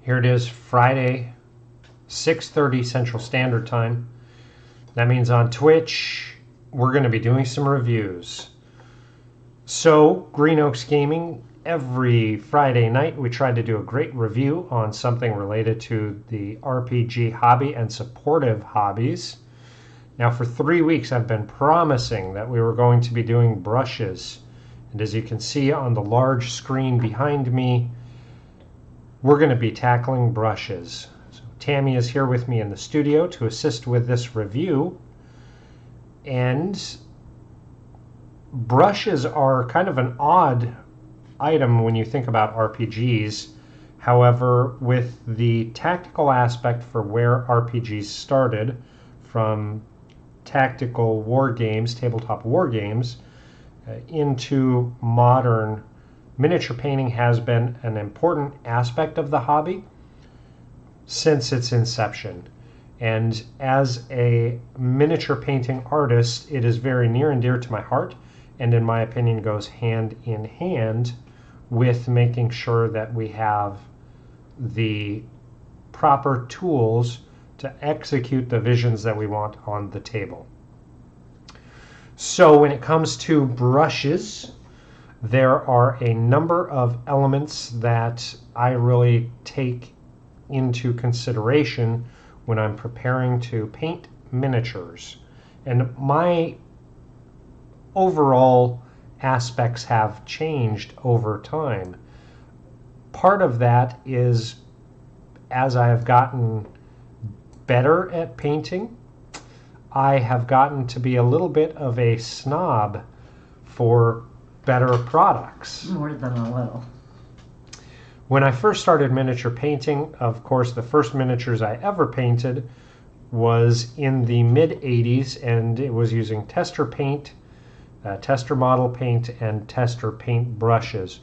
Here it is, Friday, 6:30 Central Standard Time. That means on Twitch, we're going to be doing some reviews. So, Green Oaks Gaming, every Friday night, we try to do a great review on something related to the RPG hobby and supportive hobbies. Now, for 3 weeks, I've been promising that we were going to be doing brushes. And as you can see on the large screen behind me, we're going to be tackling brushes. So Tammy is here with me in the studio to assist with this review. And brushes are kind of an odd item when you think about RPGs. However, with the tactical aspect for where RPGs started, from tactical war games, tabletop war games, into modern, miniature painting has been an important aspect of the hobby since its inception. And as a miniature painting artist, it is very near and dear to my heart, and in my opinion goes hand in hand with making sure that we have the proper tools to execute the visions that we want on the table. So when it comes to brushes, there are a number of elements that I really take into consideration when I'm preparing to paint miniatures. And my overall aspects have changed over time. Part of that is as I have gotten better at painting, I have gotten to be a little bit of a snob for better products. More than a little. When I first started miniature painting, of course, the first miniatures I ever painted was in the mid-'80s, and it was using tester paint, tester model paint, and tester paint brushes.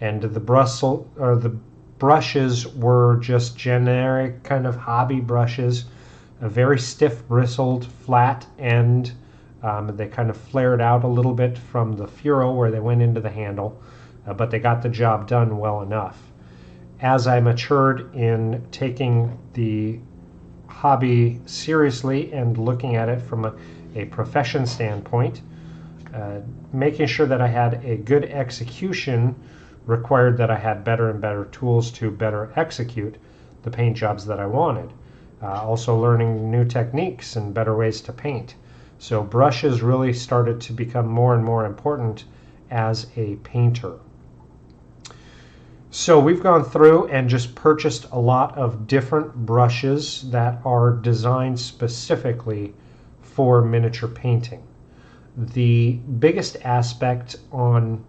And the brushes were just generic kind of hobby brushes, a very stiff bristled flat end. They kind of flared out a little bit from the furrow where they went into the handle, but they got the job done well enough. As I matured in taking the hobby seriously and looking at it from a profession standpoint, making sure that I had a good execution required that I had better and better tools to better execute the paint jobs that I wanted. Also learning new techniques and better ways to paint. So brushes really started to become more and more important as a painter. So we've gone through and just purchased a lot of different brushes that are designed specifically for miniature painting. The biggest aspect on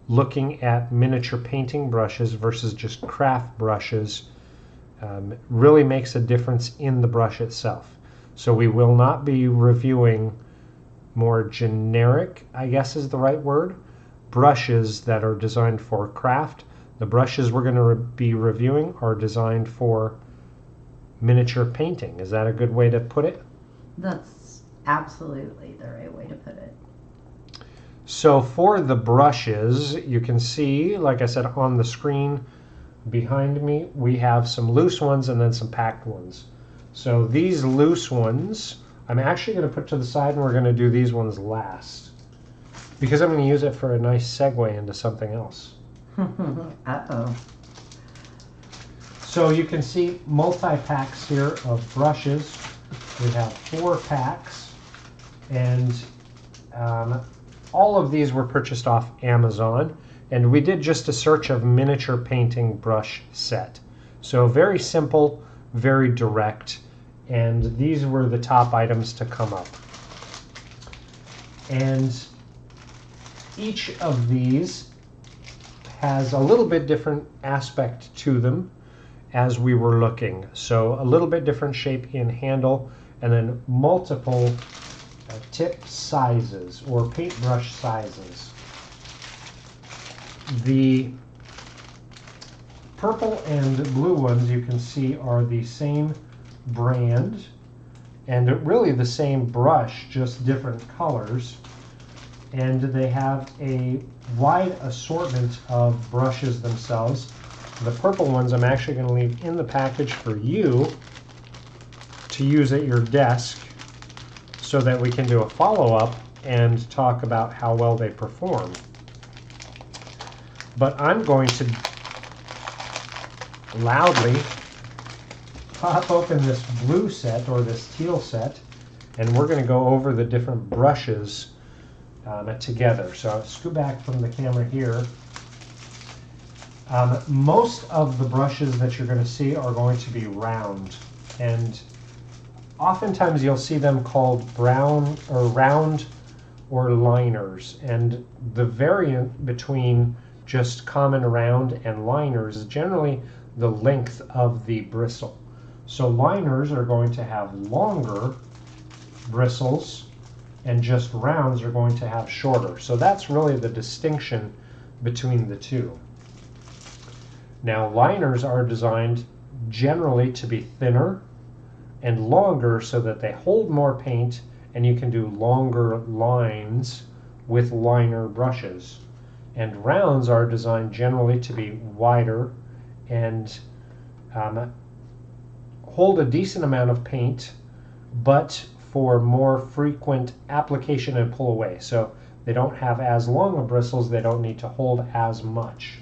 looking at miniature painting brushes versus just craft brushes really makes a difference in the brush itself. So we will not be reviewing more generic, I guess is the right word, brushes that are designed for craft. The brushes we're going to be reviewing are designed for miniature painting. Is that a good way to put it? That's absolutely the right way to put it. So for the brushes, you can see, like I said, on the screen behind me, we have some loose ones and then some packed ones. So these loose ones, I'm actually going to put to the side, and we're going to do these ones last, because I'm going to use it for a nice segue into something else. Uh-oh. So you can see multi-packs here of brushes. We have 4 packs, and all of these were purchased off Amazon, and we did just a search of miniature painting brush set. So very simple, very direct, and these were the top items to come up. And each of these has a little bit different aspect to them as we were looking. So a little bit different shape in handle, and then multiple tip sizes or paintbrush sizes. The purple and blue ones you can see are the same brand and really the same brush, just different colors. And they have a wide assortment of brushes themselves. The purple ones I'm actually going to leave in the package for you to use at your desk so that we can do a follow-up and talk about how well they perform. But I'm going to loudly pop open this blue set or this teal set, and we're going to go over the different brushes together. So I'll scoot back from the camera here. Most of the brushes that you're going to see are going to be round, and oftentimes you'll see them called round or liners, and the variant between just common round and liners is generally the length of the bristle. So liners are going to have longer bristles and just rounds are going to have shorter. So that's really the distinction between the two. Now liners are designed generally to be thinner and longer so that they hold more paint and you can do longer lines with liner brushes. And rounds are designed generally to be wider and hold a decent amount of paint, but for more frequent application and pull away. So they don't have as long of bristles, they don't need to hold as much.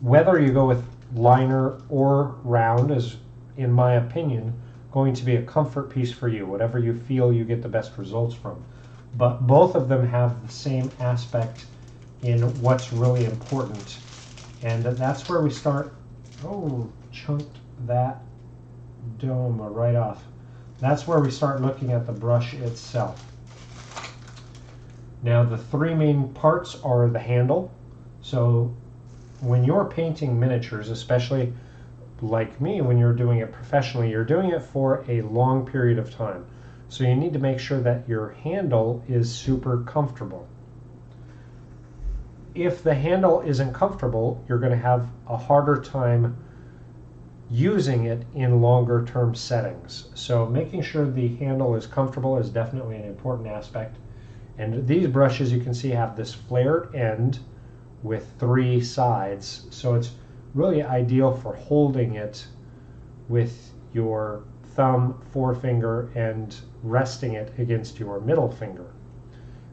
Whether you go with liner or round is, in my opinion, going to be a comfort piece for you, whatever you feel you get the best results from. But both of them have the same aspect in what's really important. And that's where we start. Oh, chunked that dome right off. That's where we start looking at the brush itself. Now the three main parts are the handle. So when you're painting miniatures, especially like me, when you're doing it professionally, you're doing it for a long period of time. So you need to make sure that your handle is super comfortable. If the handle isn't comfortable, you're going to have a harder time using it in longer term settings. So making sure the handle is comfortable is definitely an important aspect. And these brushes, you can see, have this flared end with three sides. So it's really ideal for holding it with your thumb, forefinger, and resting it against your middle finger.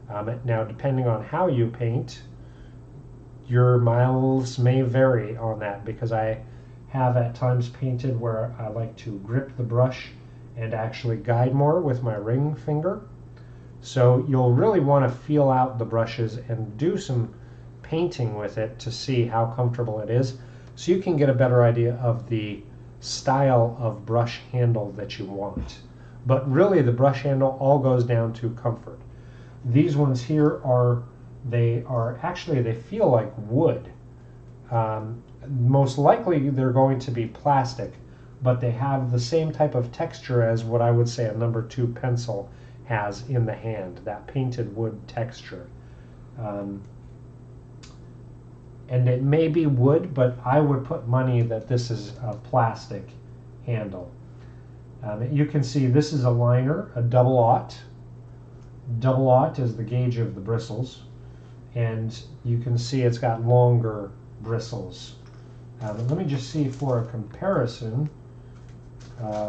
Now, depending on how you paint, your miles may vary on that, because I have at times painted where I like to grip the brush and actually guide more with my ring finger. So you'll really want to feel out the brushes and do some painting with it to see how comfortable it is, so you can get a better idea of the style of brush handle that you want. But really the brush handle all goes down to comfort. These ones here they feel like wood. Most likely they're going to be plastic, but they have the same type of texture as what I would say a number 2 pencil has in the hand, that painted wood texture. And it may be wood, but I would put money that this is a plastic handle. You can see this is a liner, a double aught. Double aught is the gauge of the bristles, and you can see it's got longer bristles. Let me just see for a comparison.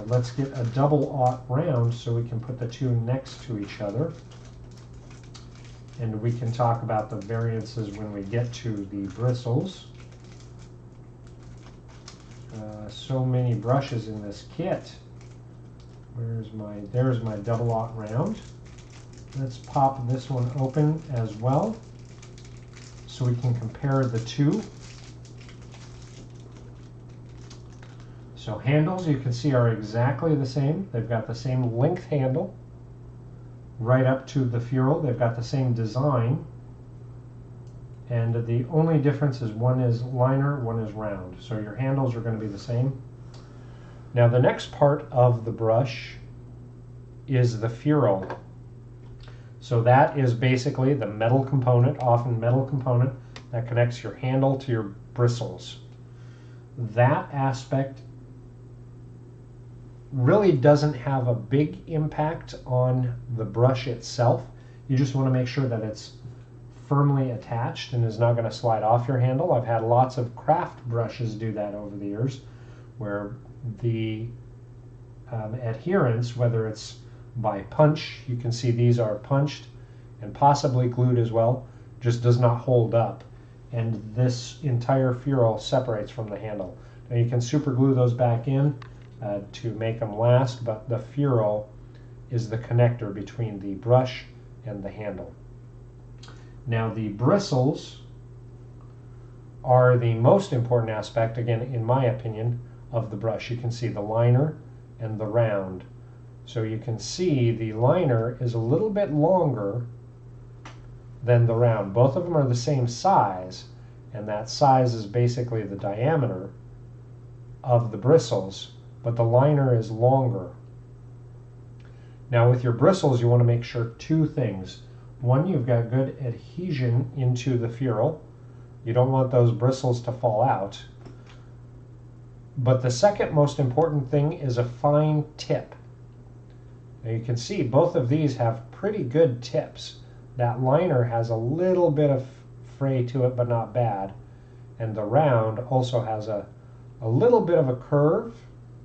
Let's get a double aught round so we can put the two next to each other. And we can talk about the variances when we get to the bristles. So many brushes in this kit. There's my double aught round. Let's pop this one open as well, so we can compare the two. So handles, you can see, are exactly the same. They've got the same length handle right up to the ferrule. They've got the same design, and the only difference is one is liner, one is round. So your handles are going to be the same. Now the next part of the brush is the ferrule. So that is basically the metal component, often metal component, that connects your handle to your bristles. That aspect really doesn't have a big impact on the brush itself. You just want to make sure that it's firmly attached and is not going to slide off your handle. I've had lots of craft brushes do that over the years, where the adherence, whether it's by punch, you can see these are punched and possibly glued as well, just does not hold up, and this entire ferrule separates from the handle. Now you can super glue those back in to make them last, but the ferrule is the connector between the brush and the handle. Now the bristles are the most important aspect, again in my opinion, of the brush. You can see the liner and the round. So you can see the liner is a little bit longer than the round. Both of them are the same size, and that size is basically the diameter of the bristles, but the liner is longer. Now with your bristles, you want to make sure two things. One, you've got good adhesion into the ferrule. You don't want those bristles to fall out. But the second most important thing is a fine tip. Now you can see both of these have pretty good tips. That liner has a little bit of fray to it, but not bad. And the round also has a little bit of a curve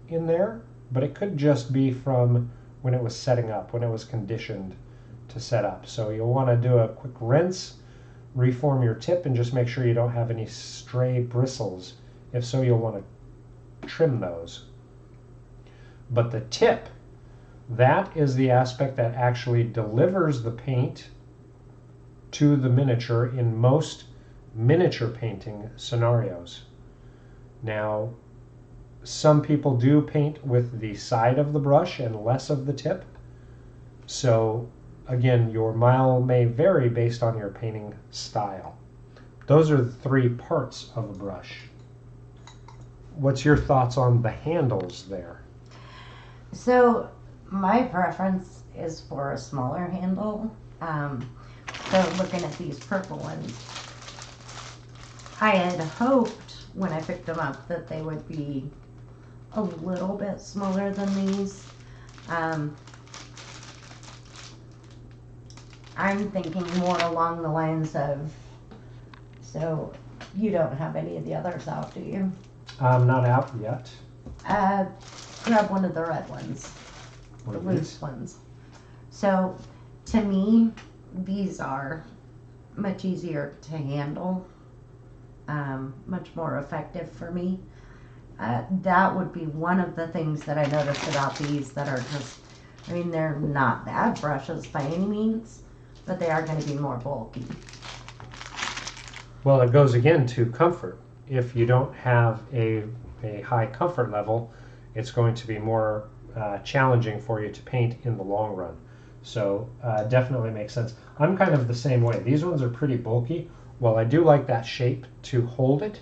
in there, but it could just be from when it was setting up, when it was conditioned to set up. So you'll want to do a quick rinse, reform your tip, and just make sure you don't have any stray bristles. If so, you'll want to trim those. But the tip, that is the aspect that actually delivers the paint to the miniature in most miniature painting scenarios. Now, some people do paint with the side of the brush and less of the tip. So again, your mile may vary based on your painting style. Those are the three parts of a brush. What's your thoughts on the handles there? So my preference is for a smaller handle. So looking at these purple ones, I had hoped when I picked them up that they would be a little bit smaller than these. I'm thinking more along the lines of, so you don't have any of the others out, do you? Not out yet. Grab one of the red ones, What the are loose these? ones. So to me, these are much easier to handle, much more effective for me. That would be one of the things that I noticed about these that are just, I mean, they're not bad brushes by any means, but they are going to be more bulky. Well, it goes again to comfort. If you don't have a high comfort level, it's going to be more challenging for you to paint in the long run. So definitely makes sense. I'm kind of the same way. These ones are pretty bulky. While I do like that shape to hold it,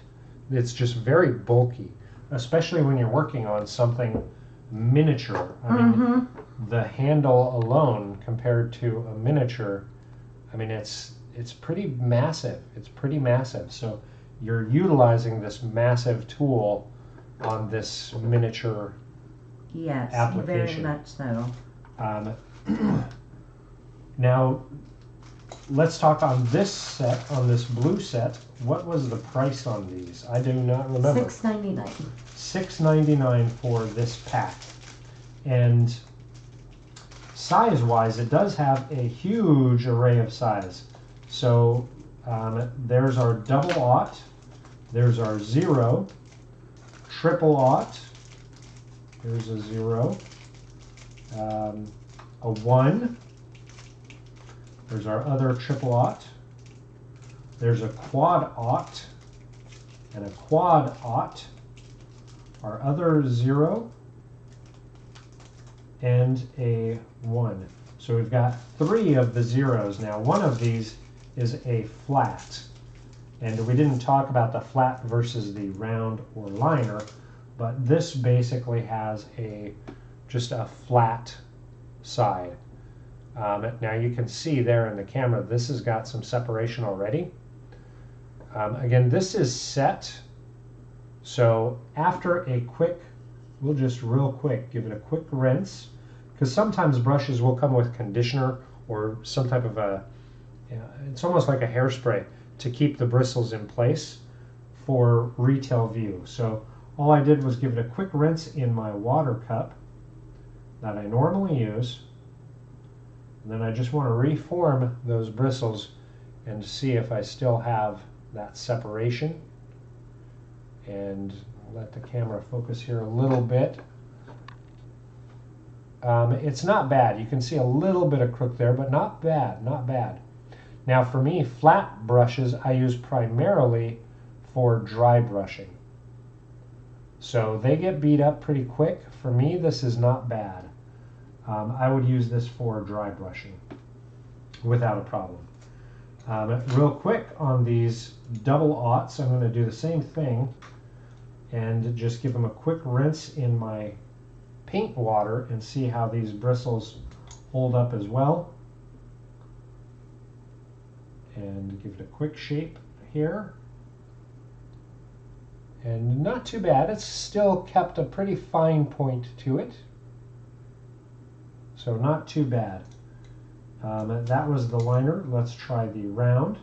it's just very bulky, especially when you're working on something miniature. I mean, the handle alone compared to a miniature, I mean, it's pretty massive. It's pretty massive. So you're utilizing this massive tool on this miniature Yes, application. very much so. Now, let's talk on this set, on this blue set. What was the price on these? I do not remember. $6.99. $6.99 for this pack. And size-wise, it does have a huge array of size. So there's our double aught, there's our 0, triple aught, there's a 0, a 1, there's our other triple aught, there's a quad aught, and a quad aught, our other 0, and a 1. So we've got 3 of the zeros. Now, one of these is a flat. And we didn't talk about the flat versus the round or liner, but this basically has just a flat side. Now you can see there in the camera, this has got some separation already. Again, this is set. So after a quick, we'll just real quick give it a quick rinse, because sometimes brushes will come with conditioner or some type of a Yeah, it's almost like a hairspray to keep the bristles in place for retail view. So all I did was give it a quick rinse in my water cup that I normally use. And then I just want to reform those bristles and see if I still have that separation. And let the camera focus here a little bit. It's not bad. You can see a little bit of crook there, but not bad, not bad. Now for me, flat brushes I use primarily for dry brushing. So they get beat up pretty quick. For me, this is not bad. I would use this for dry brushing without a problem. Real quick on these double aughts, I'm going to do the same thing and just give them a quick rinse in my paint water and see how these bristles hold up as well. And give it a quick shape here. And not too bad. It's still kept a pretty fine point to it. So not too bad. That was the liner. Let's try the round.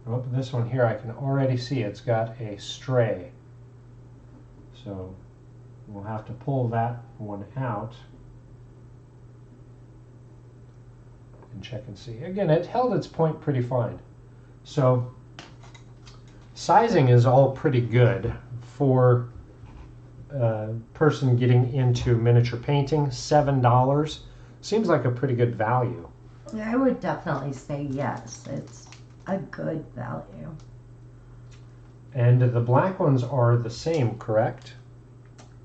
Oh, this one here I can already see it's got a stray. So we'll have to pull that one out and check and see. Again, it held its point pretty fine. So sizing is all pretty good for a person getting into miniature painting. $7 seems like a pretty good value. I would definitely say yes. It's a good value. And the black ones are the same, correct?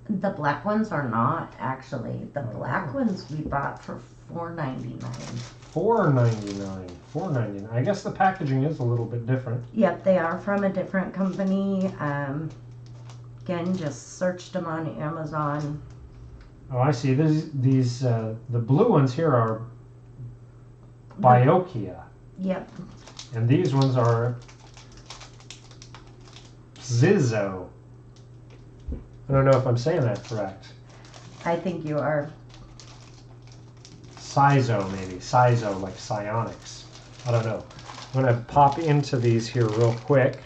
The black ones are not, actually. The black ones we bought for $4.99. $4.99. I guess the packaging is a little bit different. Yep, they are from a different company. Again, just searched them on Amazon. Oh, I see. The blue ones here are Biokia. Yep. And these ones are Zizzo. I don't know if I'm saying that correct. I think you are. Sizo, maybe. Sizo, like psionics. I don't know. I'm going to pop into these here real quick.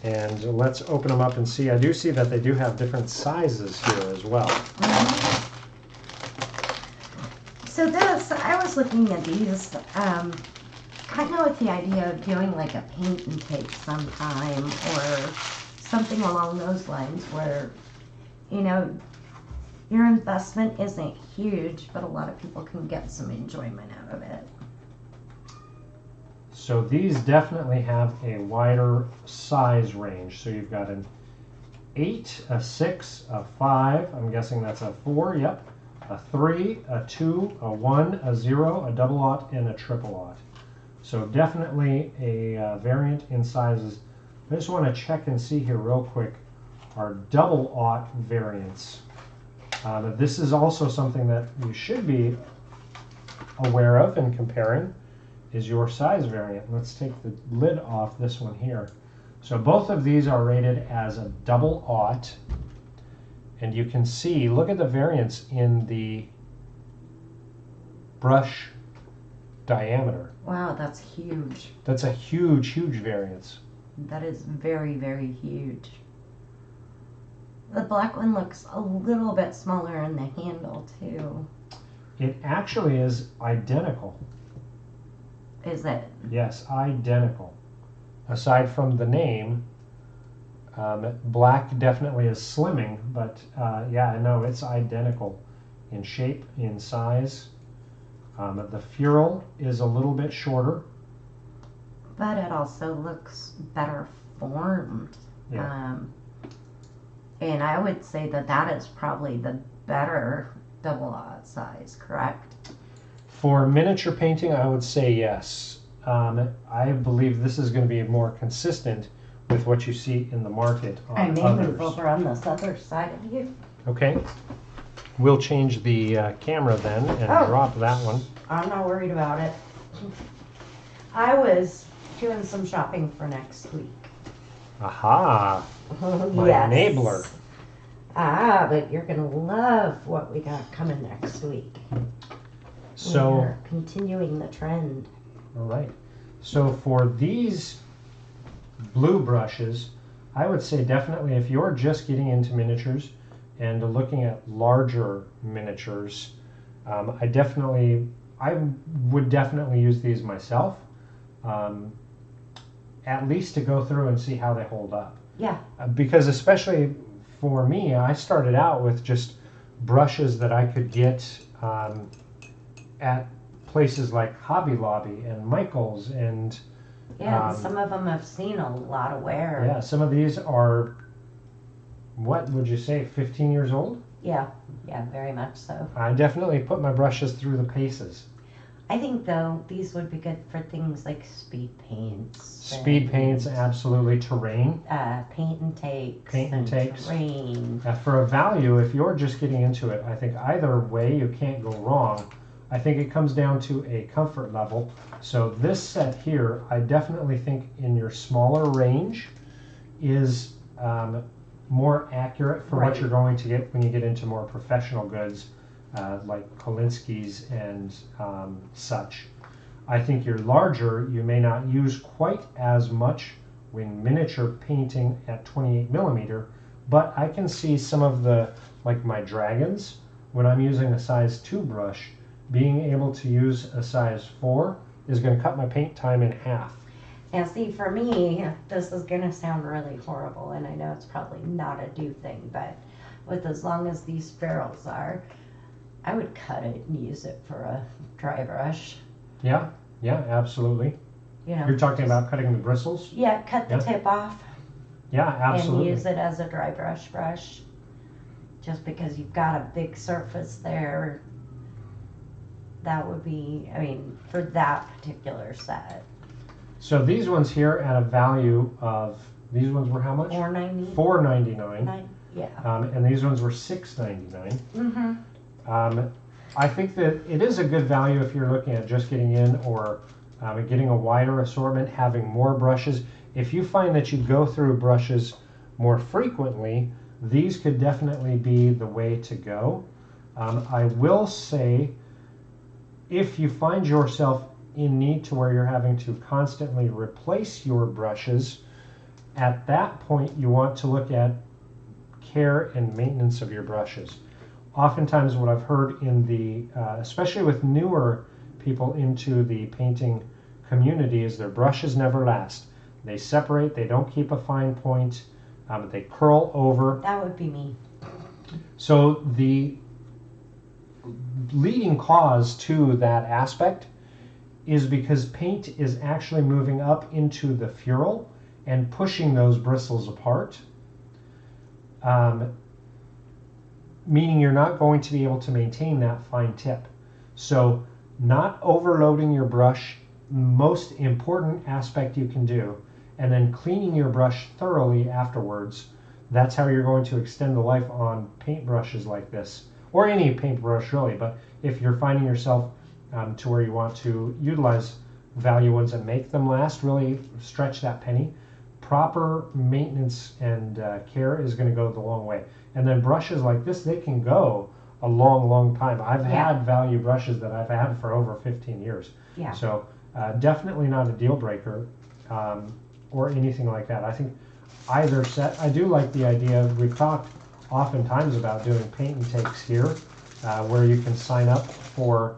And let's open them up and see. I do see that they do have different sizes here as well. Mm-hmm. So this, I was looking at these, kind of with the idea of doing like a paint and take sometime or something along those lines where, you know, your investment isn't huge, but a lot of people can get some enjoyment out of it. So these definitely have a wider size range. So you've got an 8, a 6, a 5, I'm guessing that's a 4, yep. A 3, a 2, a 1, a 0, a double aught, and a triple aught. So definitely a variant in sizes. I just want to check and see here real quick our double aught variants. This is also something that you should be aware of and comparing is your size variant. Let's take the lid off this one here. So both of these are rated as a double aught. And you can see, look at the variance in the brush diameter. Wow, that's huge. That's a huge, huge variance. That is very, very huge. The black one looks a little bit smaller in the handle too. It actually is identical. Is it? Yes, identical. Aside from the name, black definitely is slimming, but yeah, no, it's identical in shape, in size. The ferrule is a little bit shorter. But it also looks better formed. Yeah. And I would say that that is probably the better double aught size, correct? For miniature painting, I would say yes. I believe this is going to be more consistent with what you see in the market on I may others. move over on this other side of you. Okay. We'll change the camera then and drop that one. I'm not worried about it. I was doing some shopping for next week. Aha! My Yes. enabler. Ah, but you're gonna love what we got coming next week. So, We're continuing the trend. all right. So for these blue brushes, I would say definitely if you're just getting into miniatures and looking at larger miniatures, I would definitely use these myself, at least to go through and see how they hold up. Yeah. Because especially for me, I started out with just brushes that I could get at places like Hobby Lobby and Michael's and Yeah, some of them have seen a lot of wear. yeah, some of these are, what would you say, 15 years old? Yeah, very much so. I definitely put my brushes through the paces. I think, though, these would be good for things like speed paints. Speed paints, absolutely. Terrain. Paint and takes. Paint and takes. Terrain. For a value, if you're just getting into it, I think either way you can't go wrong. I think it comes down to a comfort level. So this set here, I definitely think in your smaller range is more accurate for what you're going to get when you get into more professional goods like Kolinsky's and such. I think your larger, you may not use quite as much when miniature painting at 28 millimeter, but I can see some of the, like my dragons, when I'm using a size 2 brush, being able to use a size 4 is going to cut my paint time in half. Now, see, for me, this is going to sound really horrible, and I know it's probably not a do thing, but with as long as these barrels are, I would cut it and use it for a dry brush. Yeah, absolutely. You know, you're talking about cutting the bristles? Yeah, cut the tip off. Yeah, absolutely. And use it as a dry brush. Just because you've got a big surface there, that would be, I mean, for that particular set. So these ones here at a value of, these ones were how much? $4.99. $4.99. Yeah. And these ones were $6.99. Mm-hmm. I think that it is a good value if you're looking at just getting in or getting a wider assortment, having more brushes. If you find that you go through brushes more frequently, these could definitely be the way to go. I will say, if you find yourself in need to where you're having to constantly replace your brushes, at that point you want to look at care and maintenance of your brushes. Oftentimes what I've heard in the, especially with newer people into the painting community, is their brushes never last. They separate, they don't keep a fine point, they curl over. That would be me. So the leading cause to that aspect is because paint is actually moving up into the ferrule and pushing those bristles apart, meaning you're not going to be able to maintain that fine tip. So not overloading your brush, most important aspect you can do, and then cleaning your brush thoroughly afterwards. That's how you're going to extend the life on paintbrushes like this, or any paintbrush really. But if you're finding yourself to where you want to utilize value ones and make them last, really stretch that penny, proper maintenance and care is going to go the long way. And then brushes like this, they can go a long time. I've had value brushes that I've had for over 15 years. Yeah. So definitely not a deal breaker or anything like that. I think either set, I do like the idea, we've talked oftentimes about doing paint and takes here, where you can sign up for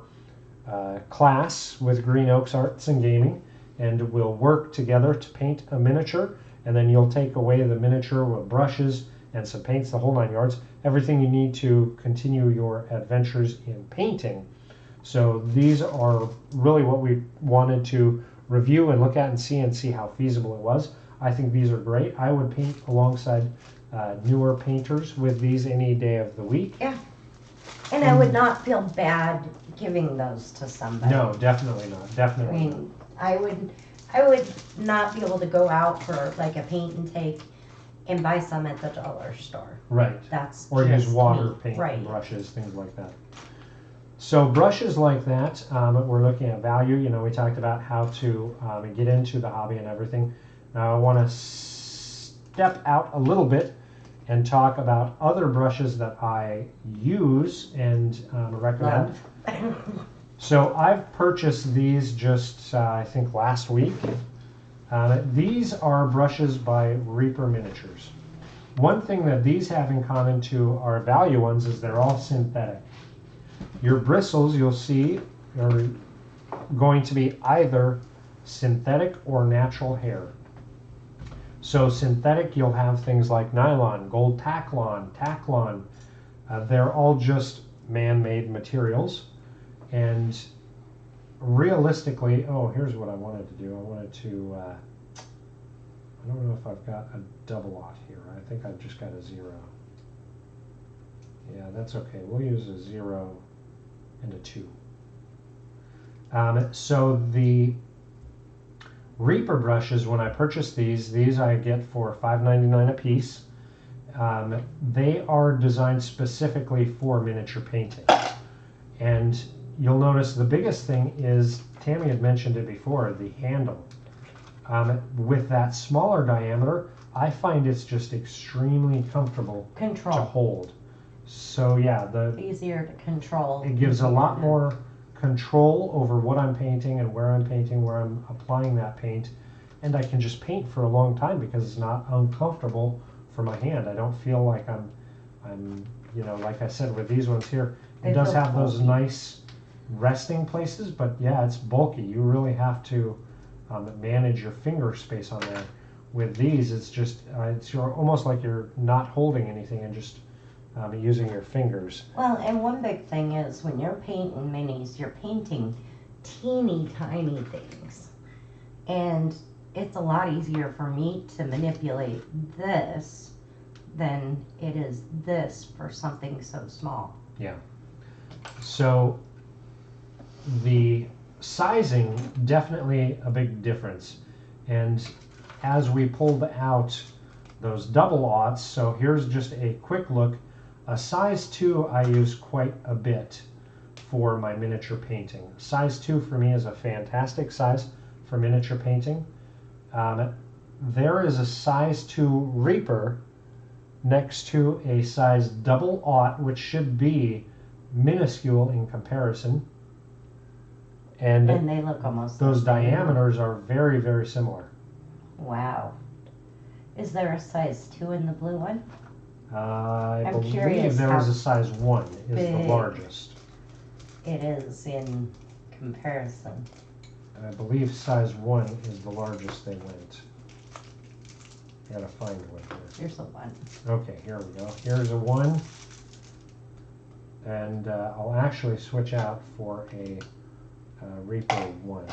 class with Green Oaks Arts and Gaming, and we'll work together to paint a miniature, and then you'll take away the miniature with brushes and some paints, the whole 9 yards, everything you need to continue your adventures in painting. So these are really what we wanted to review and look at and see how feasible it was. I think these are great. I would paint alongside newer painters with these any day of the week. Yeah. And I would not feel bad giving those to somebody. No, definitely not. Definitely. I mean, I would not be able to go out for like a paint and take and buy some at the dollar store. Right. That's or use water me. paint Right. brushes, things like that. So brushes like that, we're looking at value. You know, we talked about how to get into the hobby and everything. Now I want to step out a little bit and talk about other brushes that I use and recommend. So I've purchased these just, I think, last week. These are brushes by Reaper Miniatures. One thing that these have in common to our value ones is they're all synthetic. Your bristles, you'll see, are going to be either synthetic or natural hair. So synthetic, you'll have things like nylon, gold Taclon. They're all just man-made materials. And realistically, oh, here's what I wanted to do. I wanted to, I don't know if I've got a double aught here. I think I've just got a 0. Yeah, that's okay. We'll use a 0 and a 2. So the Reaper brushes, when I purchased these I get for $5.99 a piece. They are designed specifically for miniature painting. And you'll notice the biggest thing is, Tammy had mentioned it before, the handle. With that smaller diameter, I find it's just extremely comfortable to hold. So yeah, easier to control. It gives a lot more control over what I'm painting and where I'm painting, where I'm applying that paint, and I can just paint for a long time because it's not uncomfortable for my hand. I don't feel like I'm like I said with these ones here, it does have those nice resting places, but yeah, it's bulky. You really have to manage your finger space on there. With these, it's just it's almost like you're not holding anything and just using your fingers. Well, and one big thing is when you're painting minis, you're painting teeny tiny things. And it's a lot easier for me to manipulate this than it is this for something so small. Yeah. So the sizing, definitely a big difference. And as we pulled out those double aughts, so here's just a quick look. A size 2 I use quite a bit for my miniature painting. Size 2 for me is a fantastic size for miniature painting. There is a size 2 Reaper next to a size double aught, which should be minuscule in comparison. And they look almost those diameters are very, very similar. Wow. Is there a size 2 in the blue one? I believe there is a size 1 is the largest. It is in comparison. I believe size 1 is the largest they went. I gotta find one here. Here's a 1. Okay, here we go. Here's a 1. And I'll actually switch out for a Reaper 1.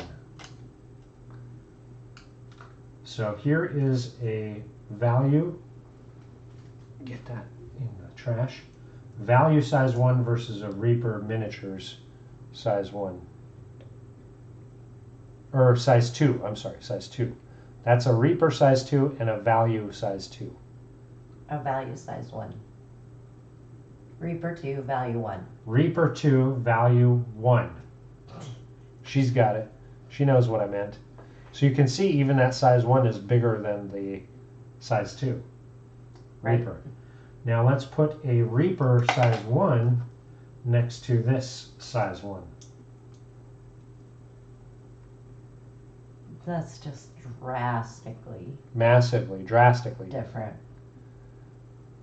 So here is a value. Get that in the trash. Value size 1 versus a Reaper Miniatures size 1. Or size 2, I'm sorry, size 2. That's a Reaper size 2 and a value size 2. A value size 1. Reaper 2, value 1. Reaper 2, value 1. She's got it. She knows what I meant. So you can see even that size 1 is bigger than the size 2. Right. Reaper. Now let's put a Reaper size 1 next to this size 1. That's just drastically drastically different.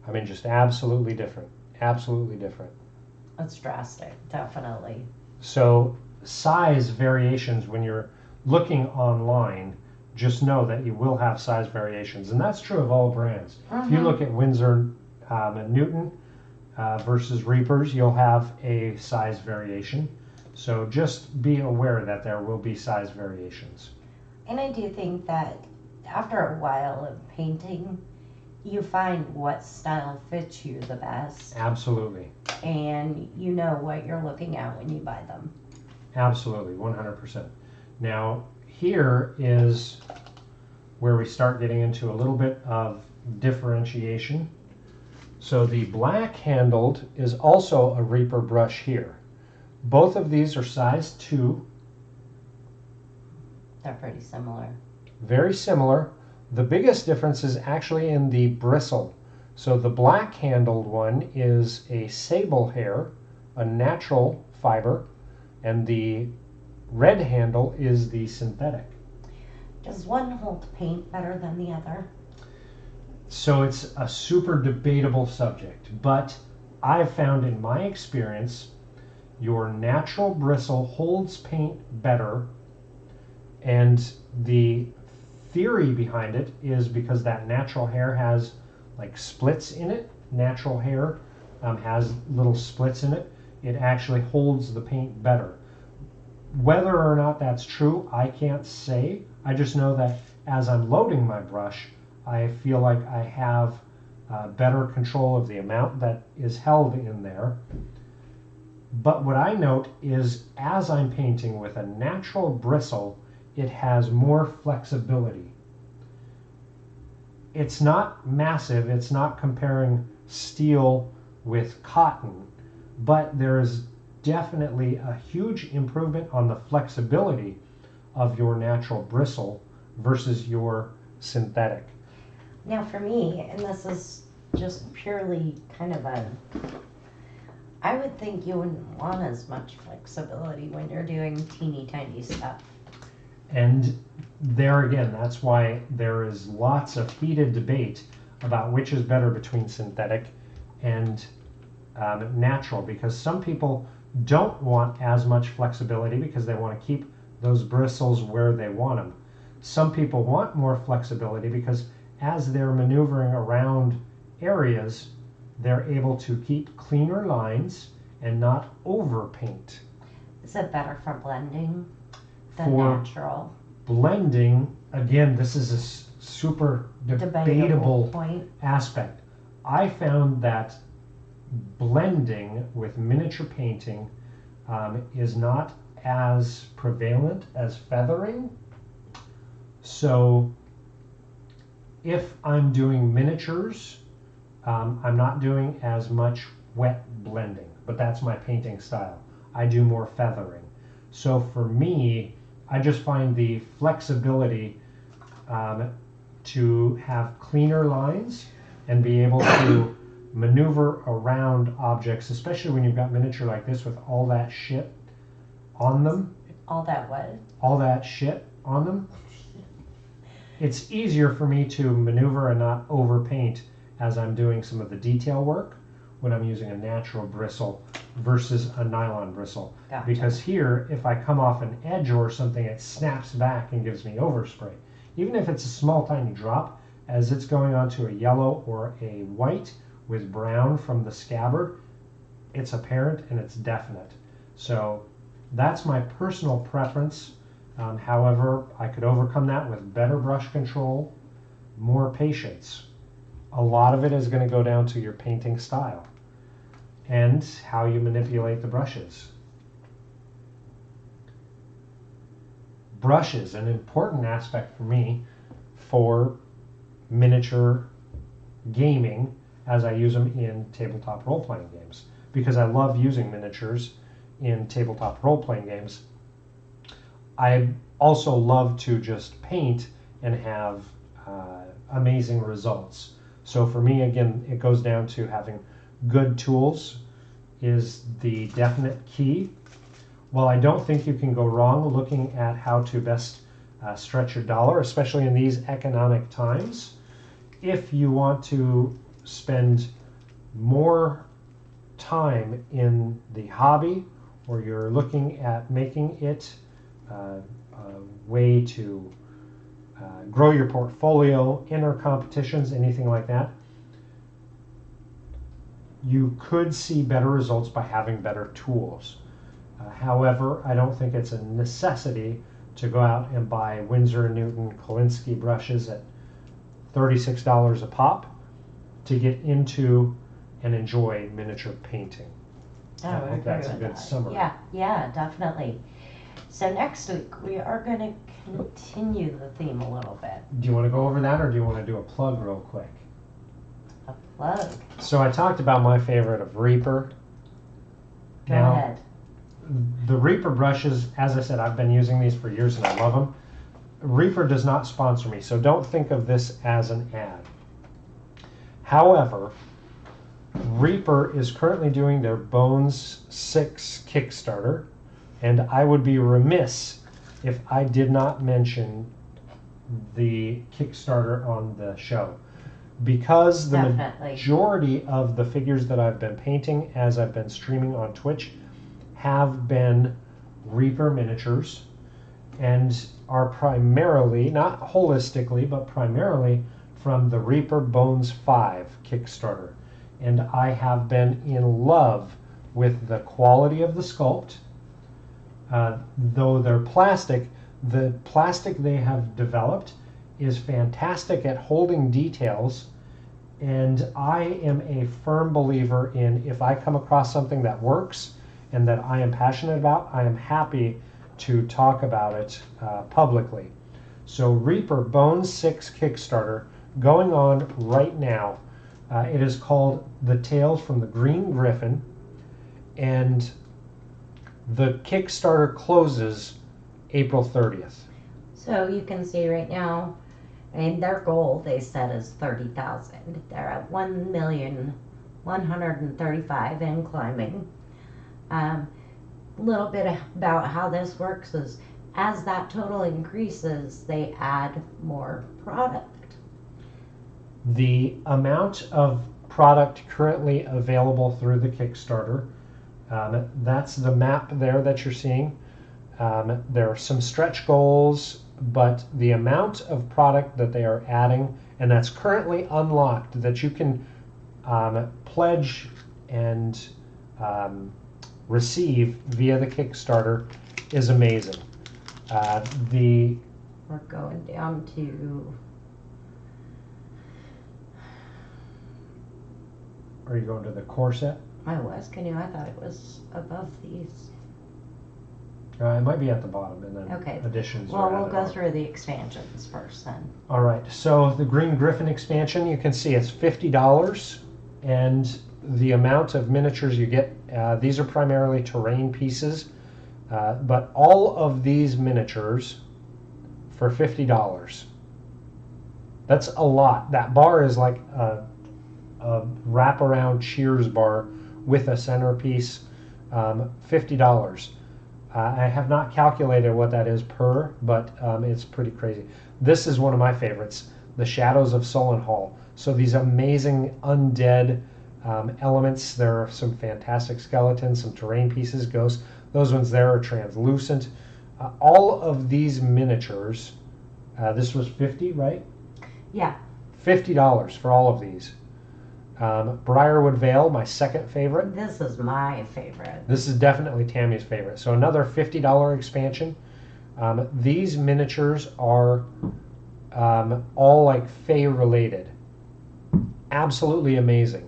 I mean, just absolutely different. Absolutely different. It's drastic, definitely. So size variations, when you're looking online, just know that you will have size variations. And that's true of all brands. If you look at Winsor and Newton versus Reapers, you'll have a size variation. So just be aware that there will be size variations. And I do think that after a while of painting, you find what style fits you the best. Absolutely. And you know what you're looking at when you buy them. Absolutely, 100%. Now, here is where we start getting into a little bit of differentiation. So the black handled is also a Reaper brush here. Both of these are size 2. They're pretty similar. Very similar. The biggest difference is actually in the bristle. So the black handled one is a sable hair, a natural fiber, and the red handle is the synthetic. Does one hold paint better than the other? So it's a super debatable subject, but I've found in my experience your natural bristle holds paint better, and the theory behind it is because that natural hair has like splits in it. Natural hair has little splits in it. It actually holds the paint better. Whether or not that's true, I can't say. I just know that as I'm loading my brush, I feel like I have better control of the amount that is held in there. But what I note is as I'm painting with a natural bristle, it has more flexibility. It's not massive, it's not comparing steel with cotton, but there is definitely a huge improvement on the flexibility of your natural bristle versus your synthetic. Now for me, and this is just purely kind of I would think you wouldn't want as much flexibility when you're doing teeny tiny stuff. And there again, that's why there is lots of heated debate about which is better between synthetic and natural, because some people don't want as much flexibility because they want to keep those bristles where they want them. Some people want more flexibility because as they're maneuvering around areas, they're able to keep cleaner lines and not overpaint. Is it better for blending than For natural? Blending, again, this is a super debatable point. aspect. I found that blending with miniature painting is not as prevalent as feathering. So if I'm doing miniatures, I'm not doing as much wet blending, but that's my painting style. I do more feathering. So for me, I just find the flexibility to have cleaner lines and be able to maneuver around objects, especially when you've got miniature like this with all that shit on them. All that what? All that shit on them. It's easier for me to maneuver and not overpaint as I'm doing some of the detail work when I'm using a natural bristle versus a nylon bristle. Gotcha. Because here, if I come off an edge or something, it snaps back and gives me overspray. Even if it's a small tiny drop, as it's going onto a yellow or a white with brown from the scabbard, it's apparent and it's definite. So that's my personal preference. However, I could overcome that with better brush control, more patience. A lot of it is going to go down to your painting style and how you manipulate the brushes. Brushes, an important aspect for me for miniature gaming as I use them in tabletop role-playing games, because I love using miniatures in tabletop role-playing games. I also love to just paint and have amazing results. So for me, again, it goes down to having good tools is the definite key. While I don't think you can go wrong looking at how to best stretch your dollar, especially in these economic times, if you want to spend more time in the hobby, or you're looking at making it a way to grow your portfolio, enter competitions, anything like that, you could see better results by having better tools. However, I don't think it's a necessity to go out and buy Winsor & Newton Kolinsky brushes at $36 a pop to get into and enjoy miniature painting. I I think that's a good summary. Yeah, definitely. So next week we are going to continue the theme a little bit. Do you want to go over that, or do you want to do a plug real quick? A plug. So I talked about my favorite of Reaper. Go ahead. The Reaper brushes, as I said, I've been using these for years and I love them. Reaper does not sponsor me, so don't think of this as an ad. However, Reaper is currently doing their Bones 6 Kickstarter, and I would be remiss if I did not mention the Kickstarter on the show, because the Definitely. majority of the figures that I've been painting as I've been streaming on Twitch have been Reaper miniatures and are primarily, not holistically, but primarily from the Reaper Bones 5 Kickstarter. And I have been in love with the quality of the sculpt. Though they're plastic, the plastic they have developed is fantastic at holding details. And I am a firm believer in, if I come across something that works and that I am passionate about, I am happy to talk about it publicly. So Reaper Bones 6 Kickstarter going on right now. It is called The Tales from the Green Griffon, and the Kickstarter closes April 30th. So you can see right now, and their goal they set is 30,000. They're at 1,135,000 and climbing. A little bit about how this works is, as that total increases, they add more product. The amount of product currently available through the Kickstarter, that's the map there that you're seeing. There are some stretch goals, but the amount of product that they are adding, and that's currently unlocked, that you can pledge and receive via the Kickstarter, is amazing. We're going down to, Are you going to the core set? I thought it was above these. It might be at the bottom, and then Okay. additions. Well, are we'll added go on. through the expansions first then. All right, so the Green Griffon expansion, you can see it's $50, and the amount of miniatures you get, these are primarily terrain pieces, but all of these miniatures for $50. That's a lot. That bar is like a wraparound Cheers bar with a centerpiece, $50. I have not calculated what that is per, but it's pretty crazy. This is one of my favorites, the Shadows of Sullen Hall. So these amazing undead elements. There are some fantastic skeletons, some terrain pieces, ghosts. Those ones there are translucent. All of these miniatures, this was $50, right? Yeah. $50 for all of these. Briarwood Vale, my second favorite. This is my favorite. This is definitely Tammy's favorite. So another $50 expansion. These miniatures are all like Fey related. Absolutely amazing.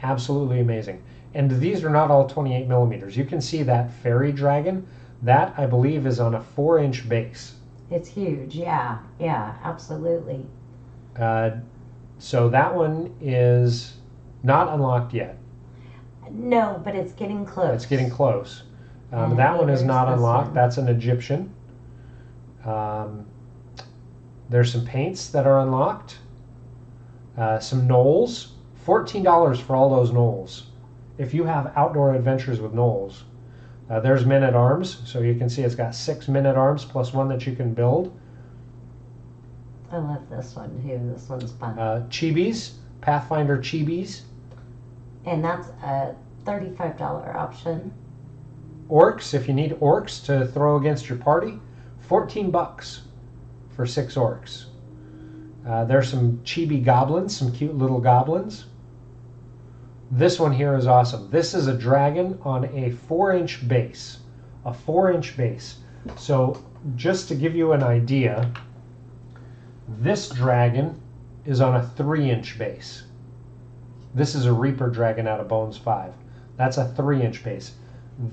Absolutely amazing. And these are not all 28 millimeters. You can see that fairy dragon. That, I believe, is on a 4-inch base. It's huge. Yeah, absolutely. So that one is not unlocked yet. No, but it's getting close. It's getting close. And that one is there's not this unlocked. one. That's an Egyptian. There's some paints that are unlocked. Some gnolls. $14 for all those gnolls. If you have outdoor adventures with gnolls. There's men-at-arms. So you can see it's got 6 men-at-arms plus one that you can build. I love this one too. This one's fun. Chibis. Pathfinder Chibis. And that's a $35 option. Orcs, if you need orcs to throw against your party, $14 for 6 orcs. There's some chibi goblins, some cute little goblins. This one here is awesome. This is a dragon on a 4-inch base. A 4-inch base. So just to give you an idea, this dragon is on a 3-inch base. This is a Reaper dragon out of Bones 5. That's a 3-inch base.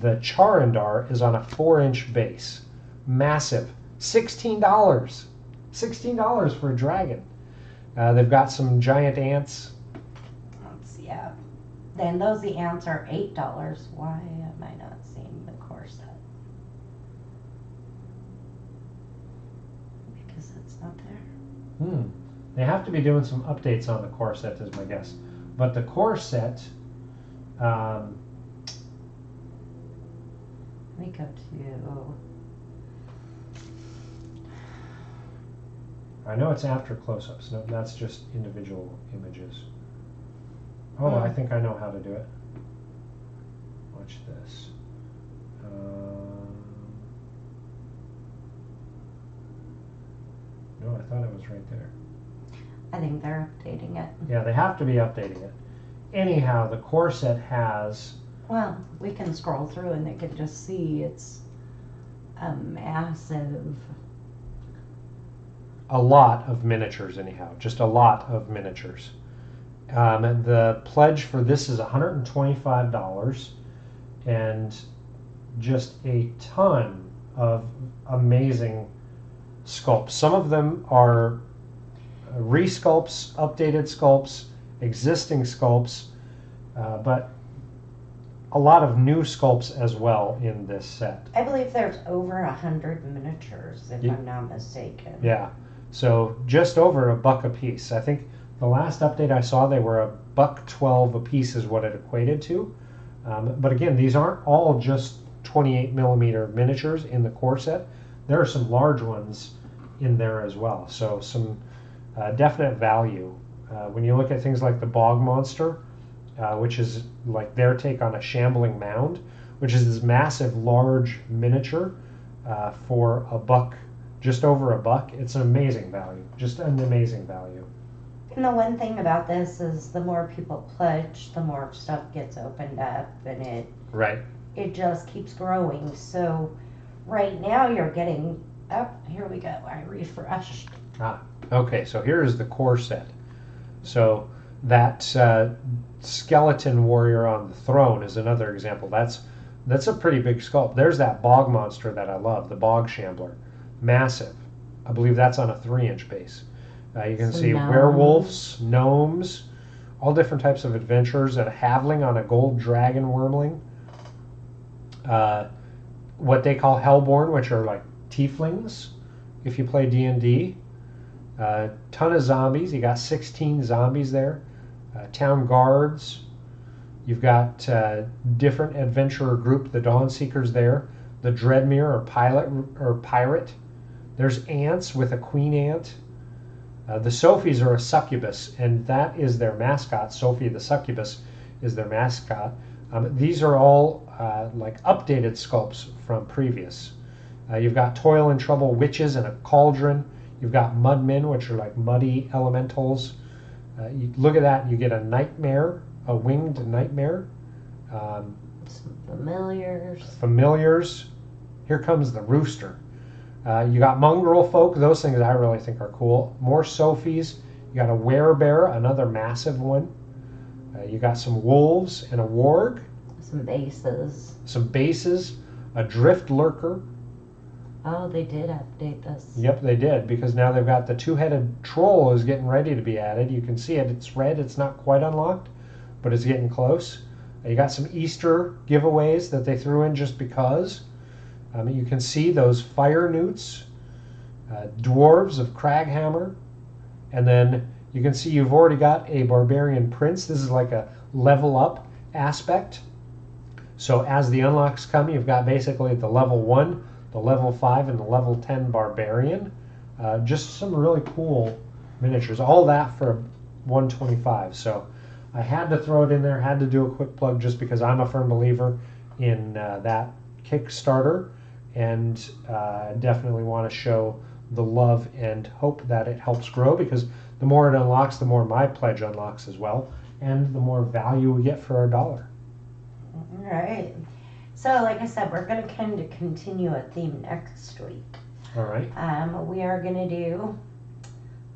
The Charandar is on a 4-inch base. Massive. $16. $16 for a dragon. They've got some giant ants. Let's see. Yeah. Then the ants are $8. Why am I not seeing the core set? it's not there. They have to be doing some updates on the core set, is my guess. But the core set, Let me go to. I know it's after close-ups. No, that's just individual images. Oh, I think I know how to do it. Watch this. No, I thought it was right there. I think they're updating it. Yeah, they have to be updating it. Anyhow, the core set has... Well, we can scroll through and they can just see it's a massive... A lot of miniatures, anyhow. Just a lot of miniatures. And the pledge for this is $125 and just a ton of amazing sculpts. Some of them are resculpts, updated sculpts, existing sculpts, but a lot of new sculpts as well in this set. I believe there's over 100 miniatures, if I'm not mistaken. Yeah, so just over $1 a piece. I think the last update I saw, they were $1.12 a piece is what it equated to. But again, these aren't all just 28 millimeter miniatures in the core set. There are some large ones in there as well. So some definite value. When you look at things like the Bog Monster, which is like their take on a shambling mound, which is this massive, large miniature for $1, just over $1. It's an amazing value, just an amazing value. And the one thing about this is the more people pledge, the more stuff gets opened up, and it just keeps growing. So right now you're getting up. Here we go. I refreshed. Okay, so here's the core set. So that skeleton warrior on the throne is another example. That's a pretty big sculpt. There's that Bog Monster that I love, the Bog Shambler. Massive. I believe that's on a 3-inch base. You can see werewolves, gnomes, all different types of adventures, and a halfling on a gold dragon wormling. What they call hellborn, which are like tieflings, if you play D&D. Ton of zombies. You got 16 zombies there. Town guards. You've got different adventurer group, the Dawn Seekers there. The Dreadmere or pirate. There's ants with a queen ant. The Sophies are a succubus, and that is their mascot. Sophie the succubus is their mascot. These are all like updated sculpts from previous. You've got Toil and Trouble witches and a cauldron. You've got mudmen, which are like muddy elementals. You look at that, and you get a nightmare, a winged nightmare. Some familiars. Familiars. Here comes the rooster. You got mongrel folk. Those things I really think are cool. More Sophies. You got a werebear, another massive one. You got some wolves and a warg. Some bases. Some bases. A drift lurker. Oh, they did update this. Yep, they did, because now they've got the two-headed troll is getting ready to be added. You can see it. It's red. It's not quite unlocked, but it's getting close. You got some Easter giveaways that they threw in just because. You can see those fire newts, dwarves of Craghammer, and then you can see you've already got a barbarian prince. This is like a level up aspect. So as the unlocks come, you've got basically the level 1, the level 5, and the level 10 barbarian. Just some really cool miniatures. All that for $125. So I had to throw it in there, had to do a quick plug just because I'm a firm believer in that Kickstarter, and definitely want to show the love and hope that it helps grow, because the more it unlocks, the more my pledge unlocks as well, and the more value we get for our dollar. All right. So like I said, we're going to kind of continue a theme next week. All right. We are going to do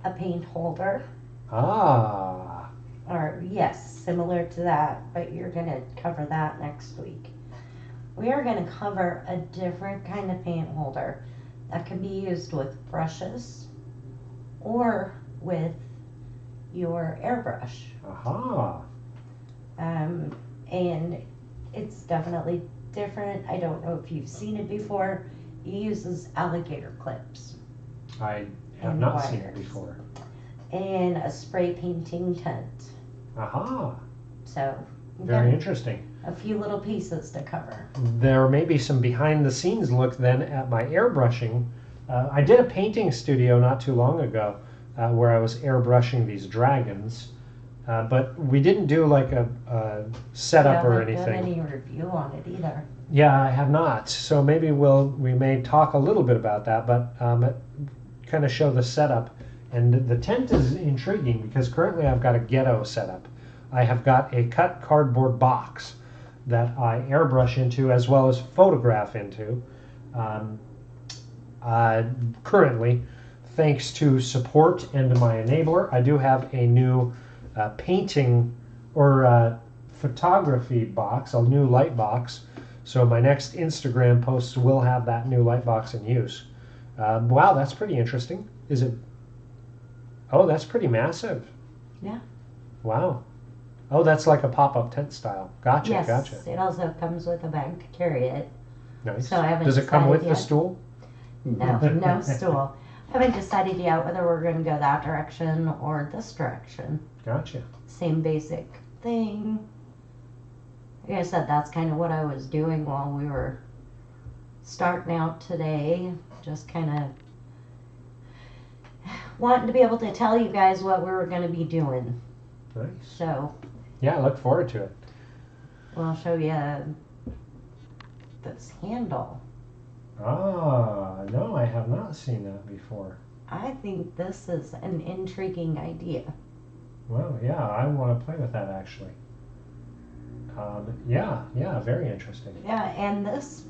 a paint holder. Or yes, similar to that, but you're going to cover that next week. We are going to cover a different kind of paint holder that can be used with brushes or with your airbrush. And it's definitely different. I don't know if you've seen it before. It uses alligator clips. I Have and not wires. seen it before. And a spray painting tent. Aha, So very interesting. a few little pieces to cover. There may be some behind the scenes look then at my airbrushing. I did a painting studio not too long ago where I was airbrushing these dragons, but we didn't do like a setup or anything. I haven't done any review on it either. Yeah, I have not. So maybe we may talk a little bit about that, but kind of show the setup. And the tent is intriguing because currently I've got a ghetto setup. I have got a cut cardboard box that I airbrush into as well as photograph into. Currently, thanks to support and my enabler, I do have a new painting or photography box, a new light box. So my next Instagram posts will have that new light box in use. Wow, that's pretty interesting. Is it? Oh, that's pretty massive. Yeah. Wow. Oh, that's like a pop-up tent style. Gotcha, Yes, gotcha. it also comes with a bag to carry it. Nice. So I haven't Does it come with decided the yet. stool? No, no stool. I haven't decided yet whether we're going to go that direction or this direction. Gotcha. Same basic thing. Like I said, that's kind of what I was doing while we were starting out today. Just kind of wanting to be able to tell you guys what we were going to be doing. Nice. So Yeah, I look forward to it. we'll show you this handle. Ah, no, I have not seen that before. I think this is an intriguing idea. Well, yeah, I want to play with that actually. Yeah, very interesting. Yeah, and this,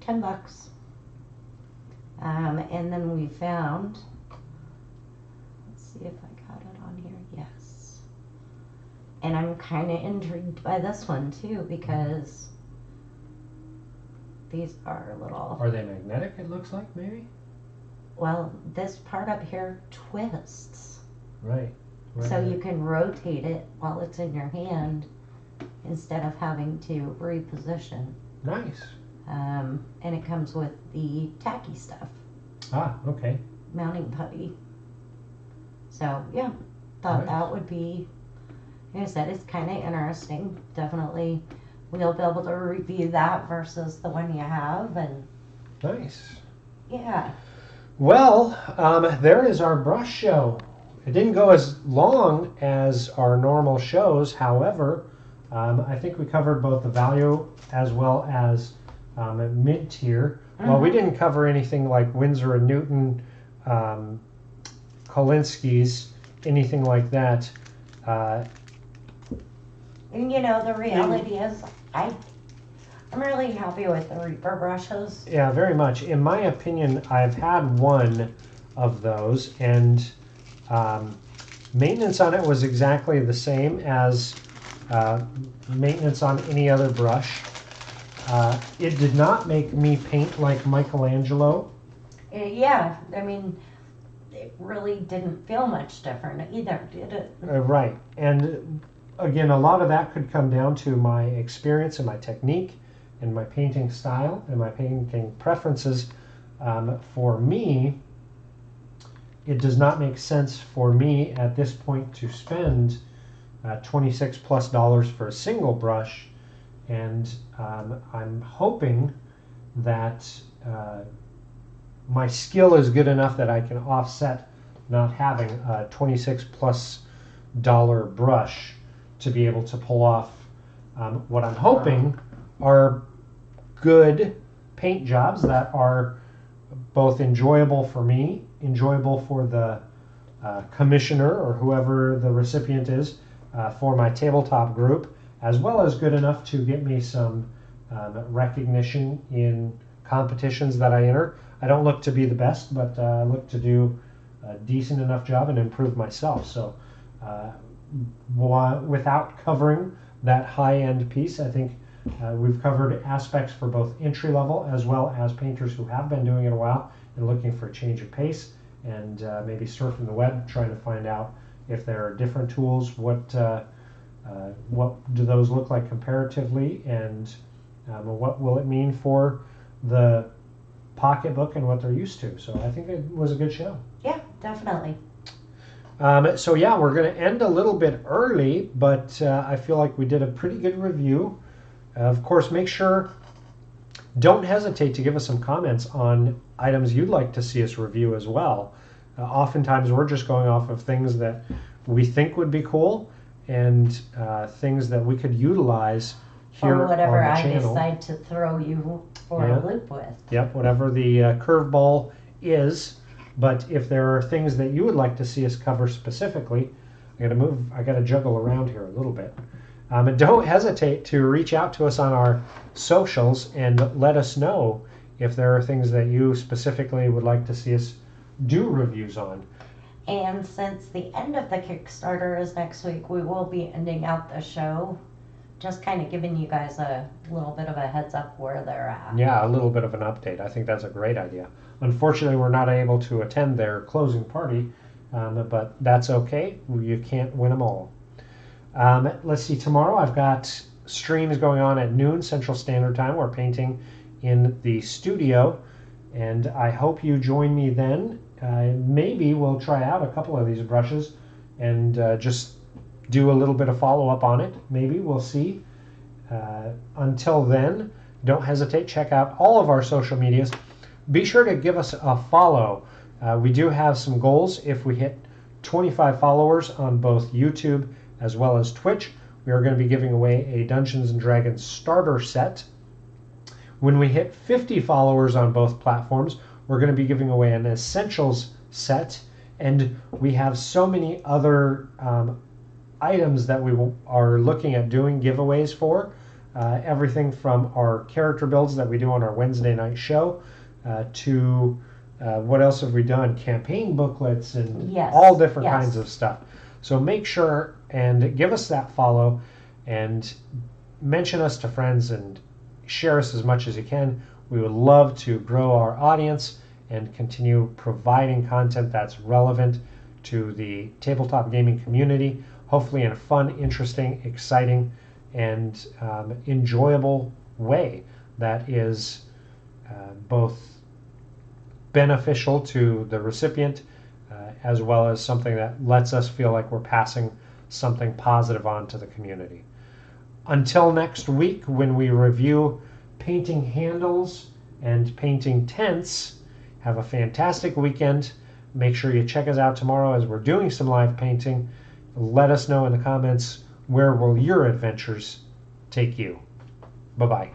$10. And then we found, let's see if I got it on here, yes. And I'm kind of intrigued by this one too because these are little, Are they magnetic, it looks like, maybe? well, this part up here twists. Right. So you can rotate it while it's in your hand instead of having to reposition. Nice. And it comes with the tacky stuff, Ah, okay. mounting putty. So yeah, thought Nice. that would be, like I said, it's kind of interesting. Definitely, we'll be able to review that versus the one you have, and Nice. yeah. Well, there is our brush show. It didn't go as long as our normal shows. However, I think we covered both the value as well as mid-tier. Well, we didn't cover anything like Winsor and Newton, Kolinsky's, anything like that. And you know, the reality is, I'm really happy with the Reaper brushes. Yeah, very much. In my opinion, I've had one of those, and maintenance on it was exactly the same as maintenance on any other brush. It did not make me paint like Michelangelo. Yeah, I mean, it really didn't feel much different either, did it? Right. And again, a lot of that could come down to my experience and my technique and my painting style and my painting preferences. For me, it does not make sense for me at this point to spend $26+ for a single brush, and I'm hoping that my skill is good enough that I can offset not having a $26+ brush to be able to pull off what I'm hoping are good paint jobs that are both enjoyable for me, enjoyable for the commissioner or whoever the recipient is, for my tabletop group, as well as good enough to get me some recognition in competitions that I enter. I don't look to be the best, but I look to do a decent enough job and improve myself. So without covering that high-end piece, I think we've covered aspects for both entry level as well as painters who have been doing it a while and looking for a change of pace, and maybe surfing the web trying to find out if there are different tools, what do those look like comparatively, and what will it mean for the pocketbook and what they're used to. So I think it was a good show. Yeah, definitely. So yeah, we're going to end a little bit early, but I feel like we did a pretty good review. Of course, don't hesitate to give us some comments on items you'd like to see us review as well. Oftentimes we're just going off of things that we think would be cool and things that we could utilize here or whatever on the I channel. decide to throw you for a loop with. Yep, whatever the curveball is. But if there are things that you would like to see us cover specifically, I got to juggle around here a little bit. And don't hesitate to reach out to us on our socials and let us know if there are things that you specifically would like to see us do reviews on. And since the end of the Kickstarter is next week, we will be ending out the show, just kind of giving you guys a little bit of a heads up where they're at. Yeah, a little bit of an update. I think that's a great idea. Unfortunately, we're not able to attend their closing party, but that's okay. You can't win them all. Let's see, tomorrow I've got streams going on at noon Central Standard Time. We're painting in the studio, and I hope you join me then. Maybe we'll try out a couple of these brushes and just do a little bit of follow-up on it. Maybe, we'll see. Until then, don't hesitate. Check out all of our social medias. Be sure to give us a follow. We do have some goals. If we hit 25 followers on both YouTube as well as Twitch, we are going to be giving away a Dungeons & Dragons starter set. When we hit 50 followers on both platforms, we're going to be giving away an Essentials set. And we have so many other items that we are looking at doing giveaways for. Everything from our character builds that we do on our Wednesday night show to what else have we done? Campaign booklets and all different kinds of stuff. So make sure and give us that follow and mention us to friends and share us as much as you can. We would love to grow our audience and continue providing content that's relevant to the tabletop gaming community, hopefully in a fun, interesting, exciting, and enjoyable way that is both beneficial to the recipient as well as something that lets us feel like we're passing something positive on to the community. Until next week, when we review painting handles and painting tents, have a fantastic weekend. Make sure you check us out tomorrow as we're doing some live painting. Let us know in the comments where will your adventures take you. Bye-bye.